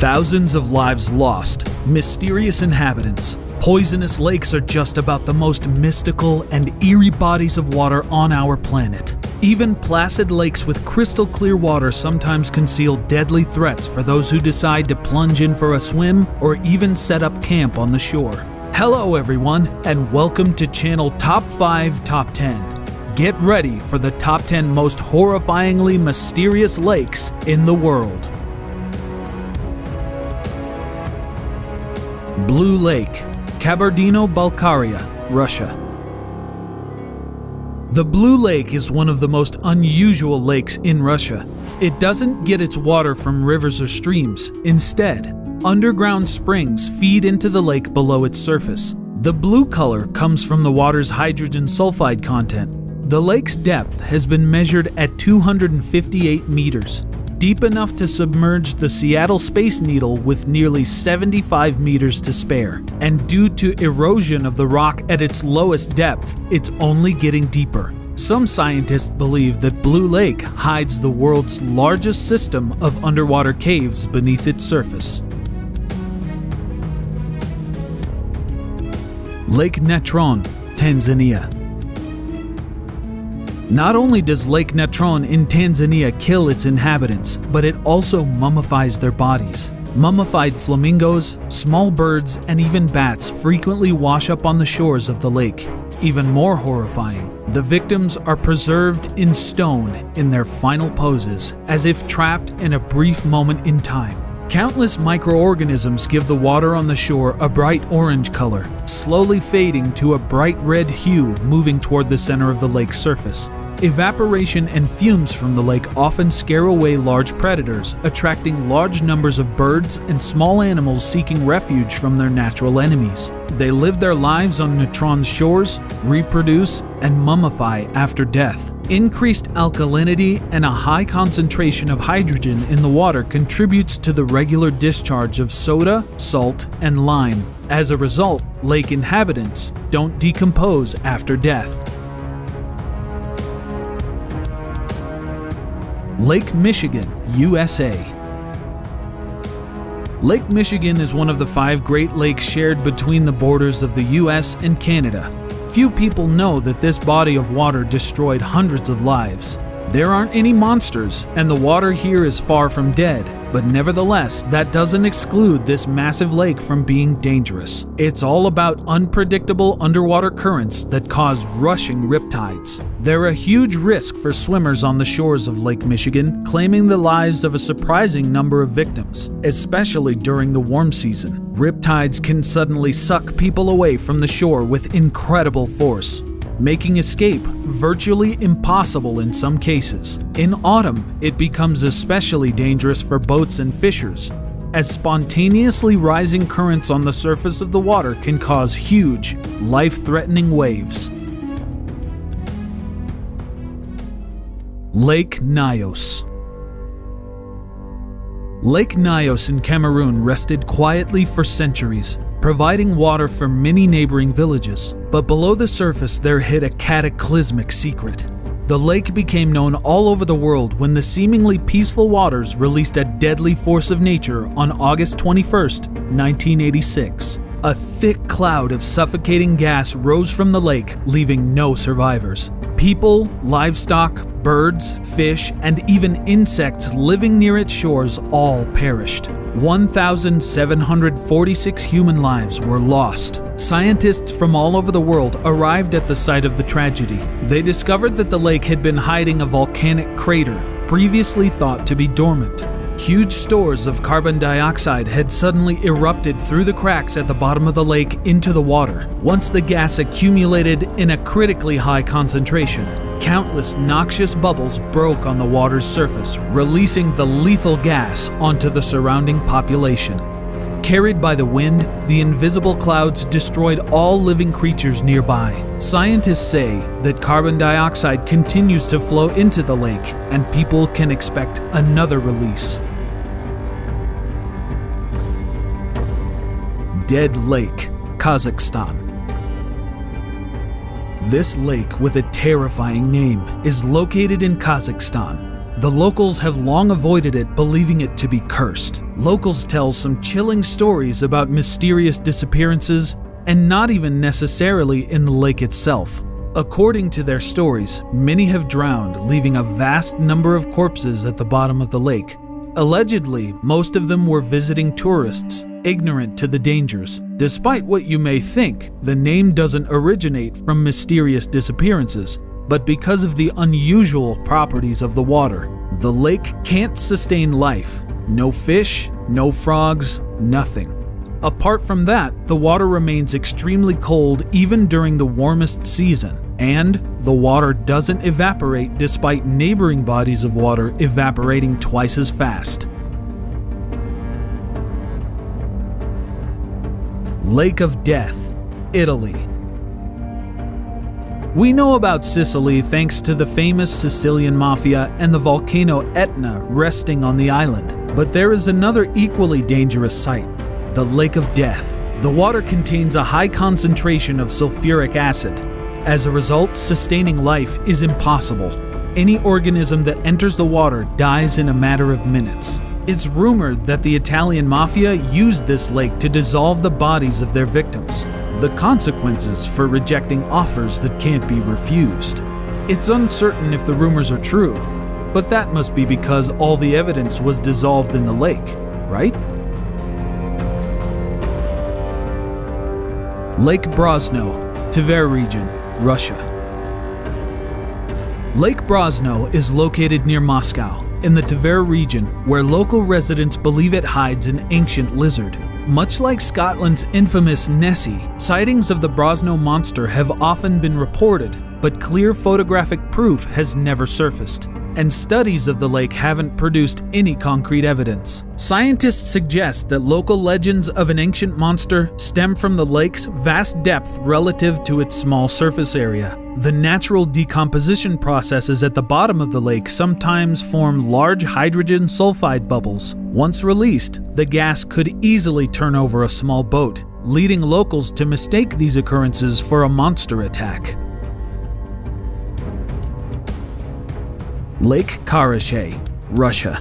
Thousands of lives lost, mysterious inhabitants. Poisonous lakes are just about the most mystical and eerie bodies of water on our planet. Even placid lakes with crystal clear water sometimes conceal deadly threats for those who decide to plunge in for a swim or even set up camp on the shore. Hello everyone, and welcome to Channel Top 5 Top 10. Get ready for the top 10 most horrifyingly mysterious lakes in the world. Blue Lake, Kabardino-Balkaria, Russia. The Blue Lake is one of the most unusual lakes in Russia. It doesn't get its water from rivers or streams. Instead, underground springs feed into the lake below its surface. The blue color comes from the water's hydrogen sulfide content. The lake's depth has been measured at 258 meters, deep enough to submerge the Seattle Space Needle with nearly 75 meters to spare. And due to erosion of the rock at its lowest depth, it's only getting deeper. Some scientists believe that Blue Lake hides the world's largest system of underwater caves beneath its surface. Lake Natron, Tanzania. Not only does Lake Natron in Tanzania kill its inhabitants, but it also mummifies their bodies. Mummified flamingos, small birds, and even bats frequently wash up on the shores of the lake. Even more horrifying, the victims are preserved in stone in their final poses, as if trapped in a brief moment in time. Countless microorganisms give the water on the shore a bright orange color, slowly fading to a bright red hue moving toward the center of the lake's surface. Evaporation and fumes from the lake often scare away large predators, attracting large numbers of birds and small animals seeking refuge from their natural enemies. They live their lives on Natron's shores, reproduce, and mummify after death. Increased alkalinity and a high concentration of hydrogen in the water contributes to the regular discharge of soda, salt, and lime. As a result, lake inhabitants don't decompose after death. Lake Michigan, USA. Lake Michigan is one of the 5 Great Lakes shared between the borders of the US and Canada. Few people know that this body of water destroyed hundreds of lives. There aren't any monsters, and the water here is far from dead, but nevertheless, that doesn't exclude this massive lake from being dangerous. It's all about unpredictable underwater currents that cause rushing riptides. They're a huge risk for swimmers on the shores of Lake Michigan, claiming the lives of a surprising number of victims, especially during the warm season. Riptides can suddenly suck people away from the shore with incredible force, making escape virtually impossible in some cases. In autumn, it becomes especially dangerous for boats and fishers, as spontaneously rising currents on the surface of the water can cause huge, life-threatening waves. Lake Nyos. Lake Nyos in Cameroon rested quietly for centuries, providing water for many neighboring villages. But below the surface there hid a cataclysmic secret. The lake became known all over the world when the seemingly peaceful waters released a deadly force of nature on August 21st, 1986. A thick cloud of suffocating gas rose from the lake, leaving no survivors. People, livestock, birds, fish, and even insects living near its shores all perished. 1,746 human lives were lost. Scientists from all over the world arrived at the site of the tragedy. They discovered that the lake had been hiding a volcanic crater, previously thought to be dormant. Huge stores of carbon dioxide had suddenly erupted through the cracks at the bottom of the lake into the water. Once the gas accumulated in a critically high concentration, countless noxious bubbles broke on the water's surface, releasing the lethal gas onto the surrounding population. Carried by the wind, the invisible clouds destroyed all living creatures nearby. Scientists say that carbon dioxide continues to flow into the lake, and people can expect another release. Dead Lake, Kazakhstan. This lake with a terrifying name is located in Kazakhstan. The locals have long avoided it, believing it to be cursed. Locals tell some chilling stories about mysterious disappearances, and not even necessarily in the lake itself. According to their stories, many have drowned, leaving a vast number of corpses at the bottom of the lake. Allegedly, most of them were visiting tourists, ignorant to the dangers. Despite what you may think, the name doesn't originate from mysterious disappearances, but because of the unusual properties of the water. The lake can't sustain life. No fish, no frogs, nothing. Apart from that, the water remains extremely cold even during the warmest season, and the water doesn't evaporate despite neighboring bodies of water evaporating twice as fast. Lake of Death, Italy. We know about Sicily thanks to the famous Sicilian mafia and the volcano Etna resting on the island. But there is another equally dangerous site, the Lake of Death. The water contains a high concentration of sulfuric acid. As a result, sustaining life is impossible. Any organism that enters the water dies in a matter of minutes. It's rumored that the Italian mafia used this lake to dissolve the bodies of their victims. The consequences for rejecting offers that can't be refused. It's uncertain if the rumors are true, but that must be because all the evidence was dissolved in the lake, right? Lake Brosno, Tver region, Russia. Lake Brosno is located near Moscow, in the Tver region, where local residents believe it hides an ancient lizard. Much like Scotland's infamous Nessie, sightings of the Brosno monster have often been reported, but clear photographic proof has never surfaced, and studies of the lake haven't produced any concrete evidence. Scientists suggest that local legends of an ancient monster stem from the lake's vast depth relative to its small surface area. The natural decomposition processes at the bottom of the lake sometimes form large hydrogen sulfide bubbles. Once released, the gas could easily turn over a small boat, leading locals to mistake these occurrences for a monster attack. Lake Karachay, Russia.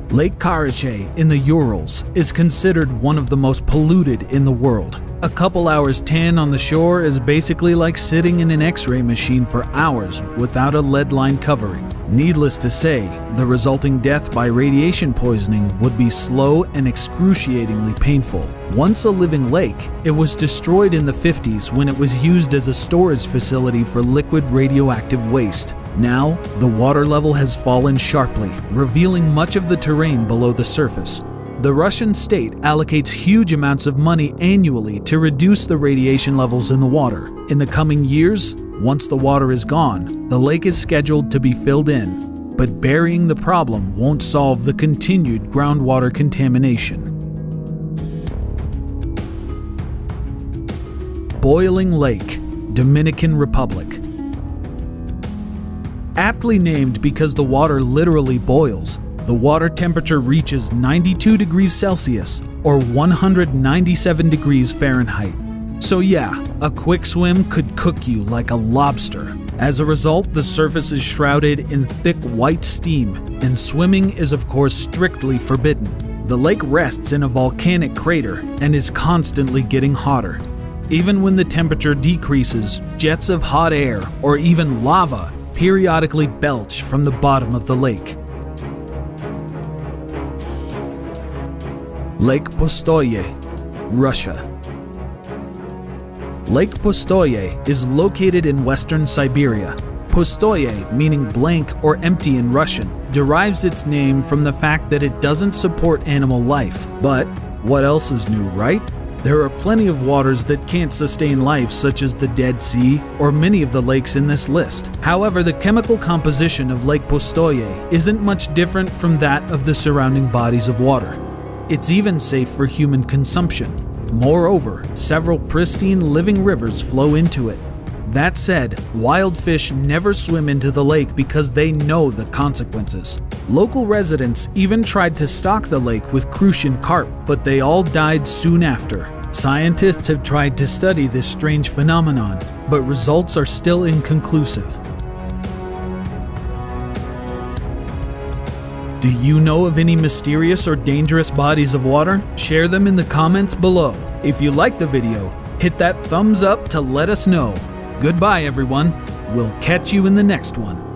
Lake Karachay in the Urals is considered one of the most polluted in the world. A couple hours tan on the shore is basically like sitting in an X-ray machine for hours without a lead line covering. Needless to say, the resulting death by radiation poisoning would be slow and excruciatingly painful. Once a living lake, it was destroyed in the 50s when it was used as a storage facility for liquid radioactive waste. Now, the water level has fallen sharply, revealing much of the terrain below the surface. The Russian state allocates huge amounts of money annually to reduce the radiation levels in the water. In the coming years, once the water is gone, the lake is scheduled to be filled in, but burying the problem won't solve the continued groundwater contamination. Boiling Lake, Dominican Republic. Aptly named because the water literally boils, the water temperature reaches 92 degrees Celsius or 197 degrees Fahrenheit. So yeah, a quick swim could cook you like a lobster. As a result, the surface is shrouded in thick white steam, and swimming is of course strictly forbidden. The lake rests in a volcanic crater and is constantly getting hotter. Even when the temperature decreases, jets of hot air or even lava periodically belch from the bottom of the lake. Lake Pustoye, Russia. Lake Pustoye is located in western Siberia. Pustoye, meaning blank or empty in Russian, derives its name from the fact that it doesn't support animal life. But what else is new, right? There are plenty of waters that can't sustain life, such as the Dead Sea or many of the lakes in this list. However, the chemical composition of Lake Pustoye isn't much different from that of the surrounding bodies of water. It's even safe for human consumption. Moreover, several pristine living rivers flow into it. That said, wild fish never swim into the lake because they know the consequences. Local residents even tried to stock the lake with crucian carp, but they all died soon after. Scientists have tried to study this strange phenomenon, but results are still inconclusive. Do you know of any mysterious or dangerous bodies of water? Share them in the comments below. If you liked the video, hit that thumbs up to let us know. Goodbye everyone. We'll catch you in the next one.